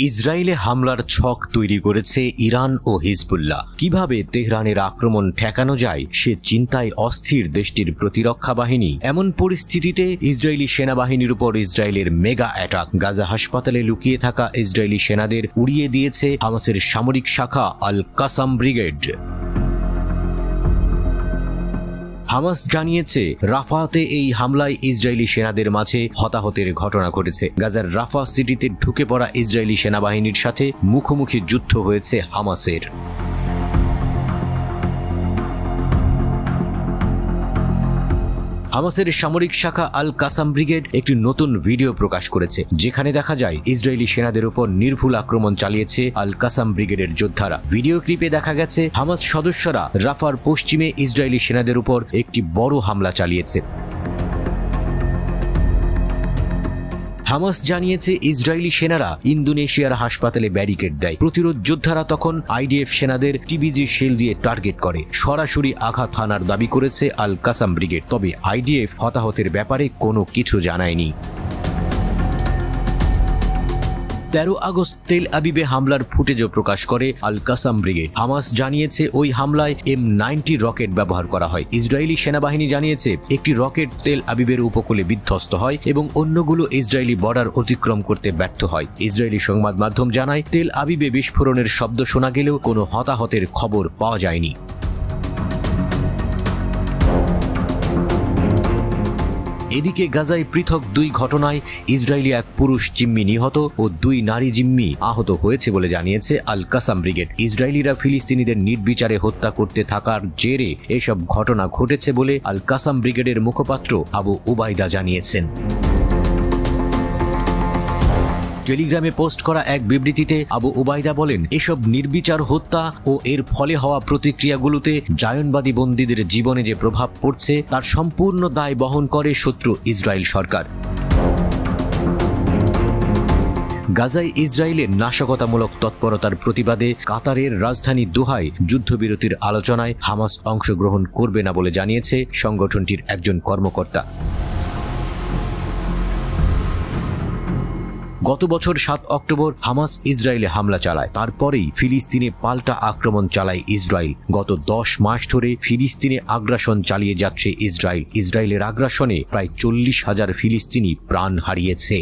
ইসরায়েলে হামলার ছক তৈরি করেছে ইরান ও হিজবুল্লাহ। কিভাবে তেহরানের আক্রমণ ঠেকানো যায় সে চিন্তায় অস্থির দেশটির প্রতিরক্ষা বাহিনী। এমন পরিস্থিতিতে ইসরায়েলি সেনাবাহিনীর উপর ইসরায়েলের মেগা অ্যাটাক। গাজা হাসপাতালে লুকিয়ে থাকা ইসরায়েলি সেনাদের উড়িয়ে দিয়েছে হামাসের সামরিক শাখা আল কাসাম ব্রিগেড। হামাস জানিয়েছে রাফাতে এই হামলায় ইসরায়েলি সেনাদের মাঝে হতাহতের ঘটনা ঘটেছে। গাজার রাফা সিটিতে ঢুকে পড়া ইসরায়েলি সেনাবাহিনীর সাথে মুখোমুখি যুদ্ধ হয়েছে হামাসের। হামাসের সামরিক শাখা আল কাসাম ব্রিগেড একটি নতুন ভিডিও প্রকাশ করেছে, যেখানে দেখা যায় ইসরায়েলি সেনাদের উপর নির্ভুল আক্রমণ চালিয়েছে আল কাসাম ব্রিগেডের যোদ্ধারা। ভিডিও ক্লিপে দেখা গেছে হামাস সদস্যরা রাফার পশ্চিমে ইসরায়েলি সেনাদের উপর একটি বড় হামলা চালিয়েছে। হামাস জানিয়েছে ইসরায়েলি সেনারা ইন্দোনেশিয়ার হাসপাতালে ব্যারিকেড দেয়। প্রতিরোধ যোদ্ধারা তখন আইডিএফ সেনাদের টিবিজি শেল দিয়ে টার্গেট করে। সরাসরি আঘাত হানার দাবি করেছে আল কাসাম ব্রিগেড, তবে আইডিএফ হতাহতের ব্যাপারে কোনো কিছু জানায়নি। 13 আগস্ট তেল আবিবে হামলার ফুটেজও প্রকাশ করে আল কাসাম ব্রিগেড। হামাস জানিয়েছে ওই হামলায় M90 রকেট ব্যবহার করা হয়। ইসরায়েলি সেনাবাহিনী জানিয়েছে একটি রকেট তেল আবিবের উপকূলে বিধ্বস্ত হয় এবং অন্যগুলো ইসরায়েলি বর্ডার অতিক্রম করতে ব্যর্থ হয়। ইসরায়েলি সংবাদ মাধ্যম জানায় তেল আবিবে বিস্ফোরণের শব্দ শোনা গেলেও কোনো হতাহতের খবর পাওয়া যায়নি। এদিকে গাজায় পৃথক দুই ঘটনায় ইসরায়েলি এক পুরুষ জিম্মি নিহত ও 2 নারী জিম্মি আহত হয়েছে বলে জানিয়েছে আল কাসাম ব্রিগেড। ইসরায়েলিরা ফিলিস্তিনিদের নির্বিচারে হত্যা করতে থাকার জেরে এসব ঘটনা ঘটেছে বলে আল কাসাম ব্রিগেডের মুখপাত্র আবু উবাইদা জানিয়েছেন। টেলিগ্রামে পোস্ট করা এক বিবৃতিতে আবু উবাইদা বলেন, এসব নির্বিচার হত্যা ও এর ফলে হওয়া প্রতিক্রিয়াগুলোতে জায়নবাদী বন্দীদের জীবনে যে প্রভাব পড়ছে তার সম্পূর্ণ দায় বহন করে শত্রু ইসরায়েল সরকার। গাজায় ইসরায়েলের নাশকতামূলক তৎপরতার প্রতিবাদে কাতারের রাজধানী দোহায় যুদ্ধবিরতির আলোচনায় হামাস অংশগ্রহণ করবে না বলে জানিয়েছে সংগঠনটির একজন কর্মকর্তা। গত বছর 7 অক্টোবর হামাস ইসরায়েলে হামলা চালায়। তারপরেই ফিলিস্তিনে পাল্টা আক্রমণ চালায় ইসরায়েল। গত 10 মাস ধরে ফিলিস্তিনে আগ্রাসন চালিয়ে যাচ্ছে ইসরায়েল। ইসরায়েলের আগ্রাসনে প্রায় 40,000 ফিলিস্তিনি প্রাণ হারিয়েছে।